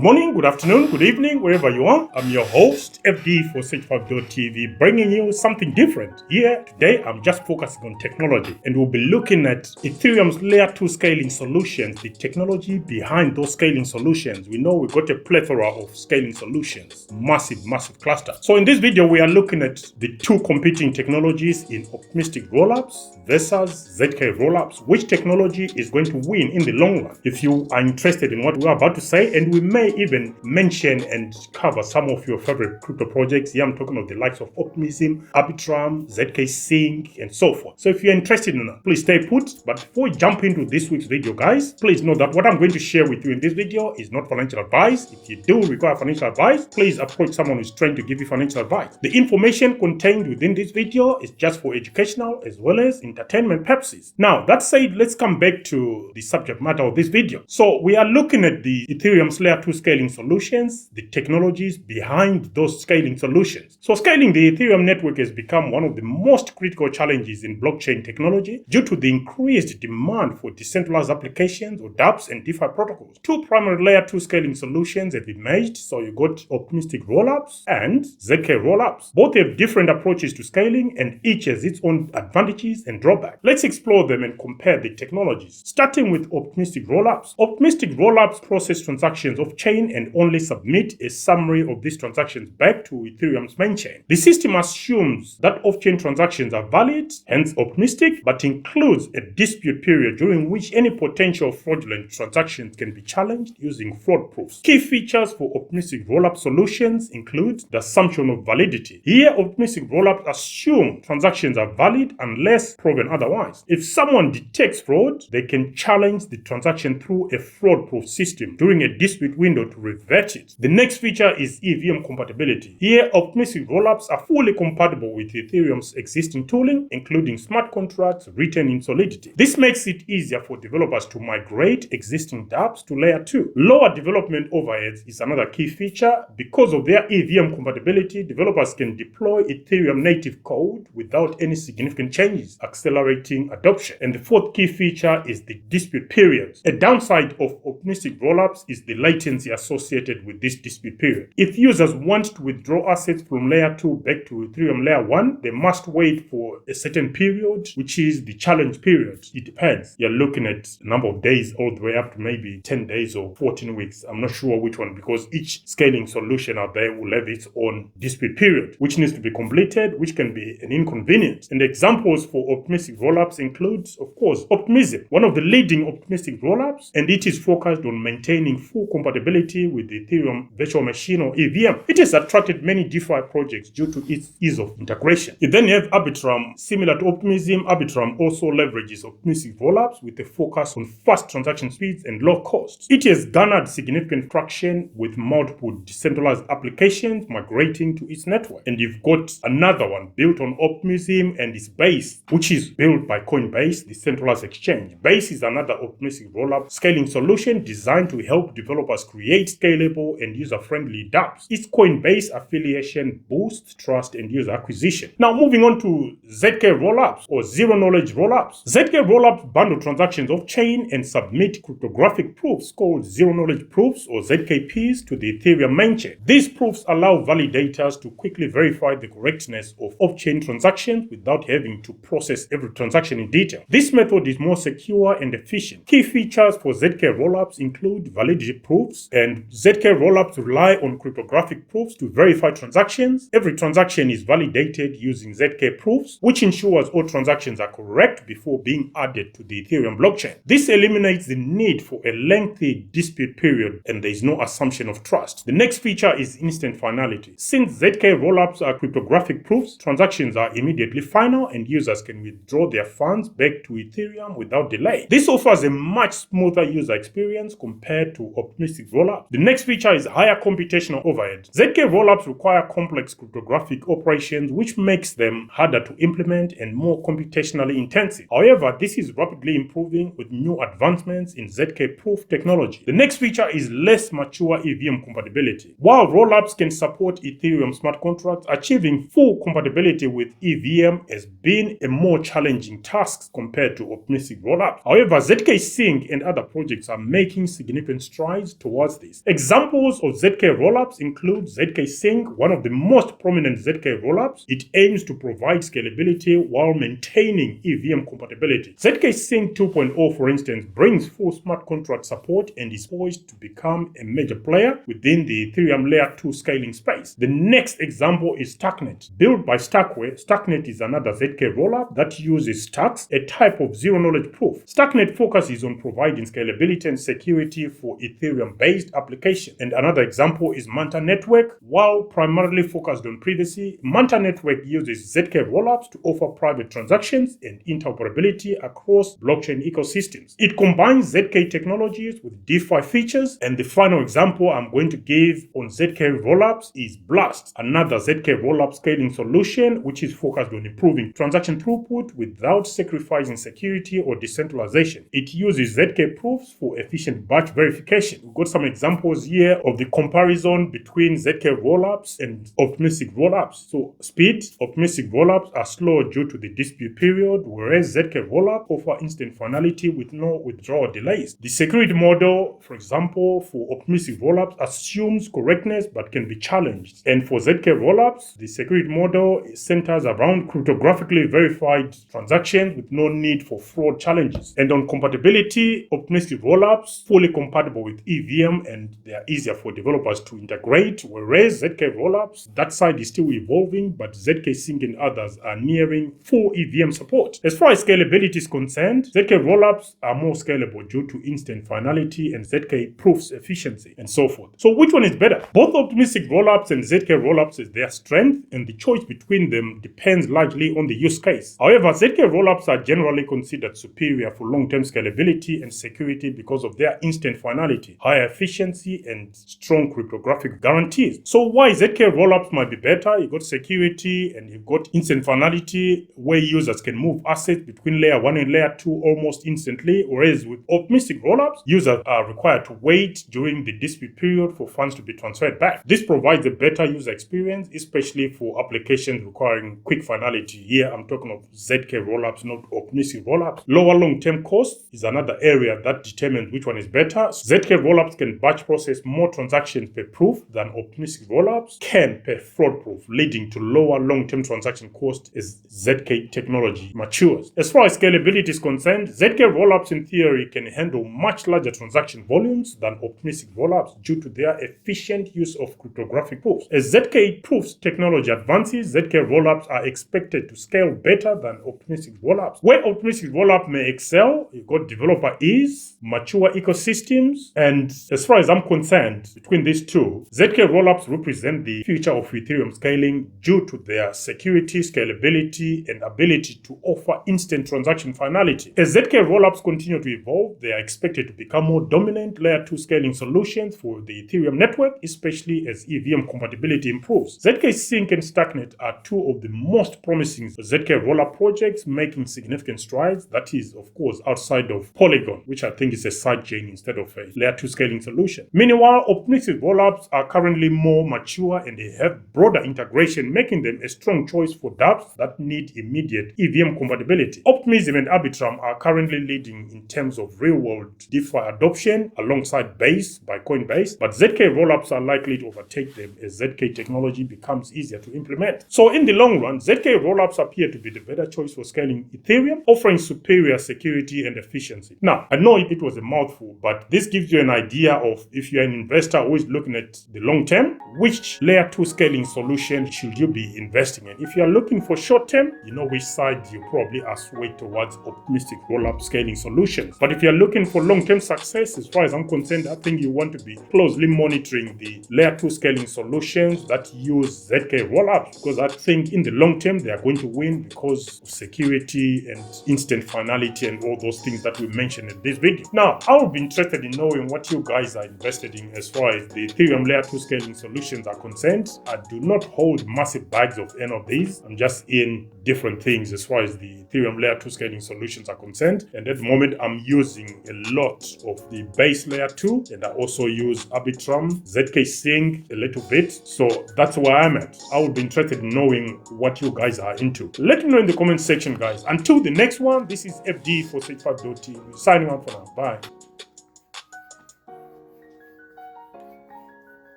Good morning, good afternoon, good evening, wherever you are. I'm your host, FD for Sage5.tv, bringing you something different. Here, today, I'm just focusing on technology, and we'll be looking at Ethereum's Layer 2 scaling solutions, the technology behind those scaling solutions. We know we've got a plethora of scaling solutions, massive cluster. So in this video, we are looking at the two competing technologies in optimistic rollups versus ZK rollups. Which technology is going to win in the long run? If you are interested in what we're about to say, and we may even mention and cover some of your favorite crypto projects. Here I'm talking of the likes of Optimism, Arbitrum, ZK Sync, and so forth. So if you're interested in that, please stay put. But before we jump into this week's video, guys, please know that what I'm going to share with you in this video is not financial advice. If you do require financial advice, please approach someone who's trying to give you financial advice. The information contained within this video is just for educational as well as entertainment purposes. Now, that said, let's come back to the subject matter of this video. So we are looking at the Ethereum's Layer 2 scaling solutions, the technologies behind those scaling solutions. So scaling the Ethereum network has become one of the most critical challenges in blockchain technology due to the increased demand for decentralized applications or dApps and DeFi protocols. Two primary Layer 2 scaling solutions have emerged. So you got optimistic rollups and ZK rollups. Both have different approaches to scaling and each has its own advantages and drawbacks. Let's explore them and compare the technologies. Starting with optimistic rollups. Optimistic rollups process transactions off-chain and only submit a summary of these transactions back to Ethereum's main chain. The system assumes that off-chain transactions are valid, hence optimistic, but includes a dispute period during which any potential fraudulent transactions can be challenged using fraud proofs. Key features for optimistic rollup solutions include the assumption of validity. Here, optimistic rollups assume transactions are valid unless proven otherwise. If someone detects fraud, they can challenge the transaction through a fraud-proof system during a dispute window to revert it. The next feature is EVM compatibility. Here, optimistic rollups are fully compatible with Ethereum's existing tooling, including smart contracts written in Solidity. This makes it easier for developers to migrate existing dApps to Layer 2. Lower development overheads is another key feature. Because of their EVM compatibility, developers can deploy Ethereum native code without any significant changes, accelerating adoption. And the fourth key feature is the dispute period. A downside of optimistic rollups is the latency associated with this dispute period. If users want to withdraw assets from Layer 2 back to Ethereum Layer 1, they must wait for a certain period, which is the challenge period. It depends. You're looking at a number of days all the way up to maybe 10 days or 14 weeks. I'm not sure which one, because each scaling solution out there will have its own dispute period, which needs to be completed, which can be an inconvenience. And examples for optimistic rollups include, of course, Optimism, one of the leading optimistic rollups, and it is focused on maintaining full compatibility with the Ethereum virtual machine or EVM. It has attracted many DeFi projects due to its ease of integration. You then have Arbitrum. Similar to Optimism, Arbitrum also leverages optimistic rollups with a focus on fast transaction speeds and low costs. It has garnered significant traction with multiple decentralized applications migrating to its network. And you've got another one built on Optimism and its Base, which is built by Coinbase, the centralized exchange. Base is another optimistic rollup scaling solution designed to help developers create scalable and user-friendly dApps. Its Coinbase affiliation boosts trust and user acquisition. Now moving on to ZK rollups or zero-knowledge rollups. ZK rollups bundle transactions off-chain and submit cryptographic proofs called zero-knowledge proofs or ZKPs to the Ethereum main chain. These proofs allow validators to quickly verify the correctness of off-chain transactions without having to process every transaction in detail. This method is more secure and efficient. Key features for ZK rollups include validity proofs, and ZK rollups rely on cryptographic proofs to verify transactions. Every transaction is validated using ZK proofs, which ensures all transactions are correct before being added to the Ethereum blockchain. This eliminates the need for a lengthy dispute period, and there is no assumption of trust. The next feature is instant finality. Since ZK rollups are cryptographic proofs, transactions are immediately final and users can withdraw their funds back to Ethereum without delay. This offers a much smoother user experience compared to optimistic rollups. The next feature is higher computational overhead. ZK rollups require complex cryptographic operations, which makes them harder to implement and more computationally intensive. However, this is rapidly improving with new advancements in ZK proof technology. The next feature is less mature EVM compatibility. While rollups can support Ethereum smart contracts, achieving full compatibility with EVM has been a more challenging task compared to optimistic rollups. However, ZK Sync and other projects are making significant strides towards towards this. Examples of ZK rollups include ZK Sync, one of the most prominent ZK rollups. It aims to provide scalability while maintaining EVM compatibility. ZK Sync 2.0, for instance, brings full smart contract support and is poised to become a major player within the Ethereum Layer 2 scaling space. The next example is Stacknet. Built by Stackware, Stacknet is another ZK rollup that uses stacks, a type of zero-knowledge proof. Stacknet focuses on providing scalability and security for Ethereum-based applications. And another example is Manta Network. While primarily focused on privacy, Manta Network uses ZK rollups to offer private transactions and interoperability across blockchain ecosystems. It combines ZK technologies with DeFi features. And the final example I'm going to give on ZK rollups is Blast, another ZK rollup scaling solution which is focused on improving transaction throughput without sacrificing security or decentralization. It uses ZK proofs for efficient batch verification. We've got some examples here of the comparison between ZK rollups and optimistic rollups. So speed, optimistic rollups are slow due to the dispute period, whereas ZK rollup offer instant finality with no withdrawal delays. The security model, for example, for optimistic rollups assumes correctness but can be challenged. And for ZK rollups, the security model centers around cryptographically verified transactions with no need for fraud challenges. And on compatibility, optimistic rollups fully compatible with EVM and they are easier for developers to integrate, whereas ZK rollups, that side is still evolving, but ZK Sync and others are nearing full EVM support. As far as scalability is concerned, ZK rollups are more scalable due to instant finality and ZK proofs efficiency and so forth. So which one is better? Both optimistic rollups and ZK rollups is their strength, and the choice between them depends largely on the use case. However, ZK rollups are generally considered superior for long-term scalability and security because of their instant finality, higher efficiency, and strong cryptographic guarantees. So why ZK rollups might be better? You've got security and you've got instant finality where users can move assets between layer 1 and layer 2 almost instantly, whereas with optimistic rollups, users are required to wait during the dispute period for funds to be transferred back. This provides a better user experience, especially for applications requiring quick finality. Here I'm talking of ZK rollups, not optimistic rollups. Lower long-term cost is another area that determines which one is better. ZK rollups can batch process more transactions per proof than optimistic rollups can per fraud proof, leading to lower long-term transaction cost as ZK technology matures. As far as scalability is concerned, ZK rollups in theory can handle much larger transaction volumes than optimistic rollups due to their efficient use of cryptographic proofs. As ZK proofs technology advances, ZK rollups are expected to scale better than optimistic rollups. Where optimistic rollup may excel, you've got developer ease, mature ecosystems, and as far as I'm concerned, between these two, ZK rollups represent the future of Ethereum scaling due to their security, scalability, and ability to offer instant transaction finality. As ZK rollups continue to evolve, they are expected to become more dominant layer 2 scaling solutions for the Ethereum network, especially as EVM compatibility improves. ZK Sync and Stacknet are two of the most promising ZK rollup projects making significant strides. That is, of course, outside of Polygon, which I think is a sidechain instead of a layer 2 scaling solution. Meanwhile, optimistic rollups are currently more mature and they have broader integration, making them a strong choice for dApps that need immediate EVM compatibility. Optimism and Arbitrum are currently leading in terms of real-world DeFi adoption alongside Base by Coinbase, but ZK rollups are likely to overtake them as ZK technology becomes easier to implement. So in the long run, ZK rollups appear to be the better choice for scaling Ethereum, offering superior security and efficiency. Now, I know it was a mouthful, but this gives you an idea of, if you're an investor who is looking at the long term, which layer 2 scaling solution should you be investing in. If you're looking for short term, you know which side you probably are swayed towards optimistic rollup scaling solutions. But if you're looking for long-term success, as far as I'm concerned, I think you want to be closely monitoring the layer 2 scaling solutions that use ZK rollups, because I think in the long term they are going to win because of security and instant finality and all those things that we mentioned in this video. Now, I would be interested in knowing what you guys are invested in as far as the Ethereum layer 2 scaling solutions are concerned. I do not hold massive bags of any of these. I'm just in different things as far as the Ethereum layer 2 scaling solutions are concerned. And at the moment, I'm using a lot of the base layer 2, and I also use Arbitrum, ZK Sync a little bit. So that's where I'm at. I would be interested in knowing what you guys are into. Let me know in the comment section, guys. Until the next one, this is FD for Sage5.tv. Signing out for now. Bye.